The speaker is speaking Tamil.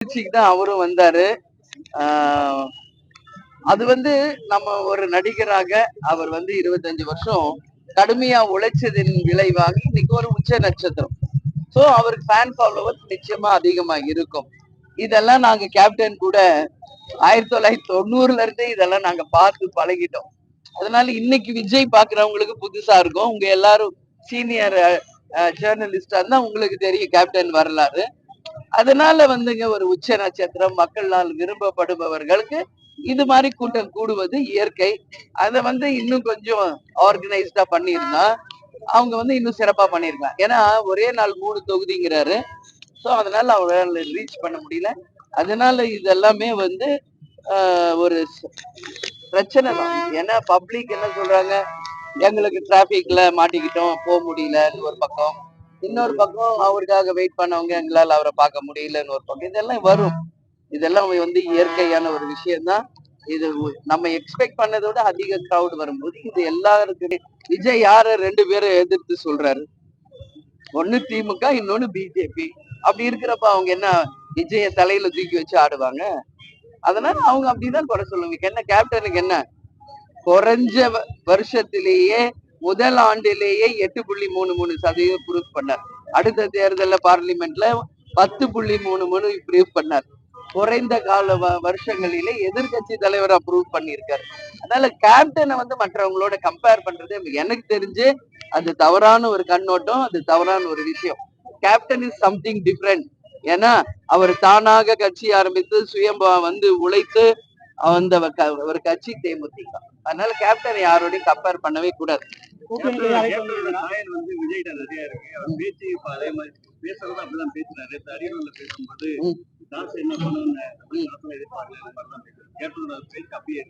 நிகழ்ச்சிக்கு தான் அவரும் வந்தாரு. ஆஹ் அது வந்து நம்ம ஒரு நடிகராக அவர் வந்து 25 வருஷம் கடுமையா உழைச்சதின் விளைவாக இன்னைக்கு ஒரு உச்ச நட்சத்திரம். சோ அவருக்கு ஃபேன் ஃபாலோவர் நிச்சயமா அதிகமா இருக்கும். இதெல்லாம் நாங்க கேப்டன் கூட 1990ல இருந்தே இதெல்லாம் நாங்க பார்த்து பழகிட்டோம். அதனால இன்னைக்கு விஜய் பாக்குறவங்களுக்கு புதுசா இருக்கும். உங்க எல்லாரும் சீனியர் ஜேர்னலிஸ்டா இருந்தா உங்களுக்கு தெரியும் கேப்டன் வரலாறு. அதனால வந்துங்க ஒரு உச்ச நட்சத்திரம் மக்களால் விரும்பப்படுபவர்களுக்கு இது மாதிரி கூட்டம் கூடுவது இயற்கை. அதை வந்து இன்னும் கொஞ்சம் ஆர்கனைஸ்டா பண்ணியிருந்தா அவங்க வந்து இன்னும் சிறப்பா பண்ணிருக்கலாம். ஏன்னா ஒரே நாள் 3 தொகுதிங்கிறாரு. சோ அதனால அவரால் ரீச் பண்ண முடியல. அதனால இதெல்லாமே வந்து ஒரு பிரச்சனை தான். ஏன்னா பப்ளிக் என்ன சொல்றாங்க, எங்களுக்கு டிராபிக்ல மாட்டிக்கிட்டோம், போக முடியலன்னு ஒரு பக்கம். இன்னொரு பக்கம் அவருக்காக வெயிட் பண்ணவங்க எங்களால அவரை பார்க்க முடியலன்னு ஒரு பக்கம். இதெல்லாம் வரும். இதெல்லாம் வந்து இயற்கையான ஒரு விஷயம் தான். இது நம்ம எக்ஸ்பெக்ட் பண்ணதை விட அதிக கிரௌட் வரும்போது இது எல்லாருக்குமே விஜய் யார 2 பேரும் எதிர்த்து சொல்றாரு. ஒண்ணு திமுக, இன்னொன்னு பிஜேபி. அப்படி இருக்கிறப்ப அவங்க என்ன விஜய தலையில தூக்கி வச்சு ஆடுவாங்க? அதனால அவங்க அப்படிதான் குறை சொல்லுவாங்க. என்ன கேப்டனுக்கு என்ன குறைஞ்ச வருஷத்திலேயே முதல் ஆண்டிலேயே 8.33% ப்ரூவ் பண்ணார். அடுத்த தேர்தல்ல பார்லிமெண்ட்ல 10.33 ப்ரூவ் பண்ணார். குறைந்த கால வருஷங்களிலே எதிர்கட்சி தலைவர் அப்ரூவ் பண்ணியிருக்காரு. அதனால கேப்டனை வந்து மற்றவங்களோட கம்பேர் பண்றது எனக்கு தெரிஞ்சு அது தவறான ஒரு கண்ணோட்டம், அது தவறான ஒரு விஷயம். Captain is something different. ஏன்னா அவர் தானாக கட்சி ஆரம்பித்து சுயம்பா வந்து உழைத்து அந்த ஒரு கட்சி தேமுதிக. அதனால கேப்டன் யாரோடையும் கம்பேர் பண்ணவே கூடாது. விஜய்கிட்ட நிறைய இருக்கு. அவர் பேச்சு இப்ப அதே மாதிரி பேசுறது அப்படிதான் பேசுறாரு. அரியலூர்ல பேசும்போது என்ன பண்ணணும்னு எதிர்பார்க்கல. கேப்டனோட பேச்சு அப்படியே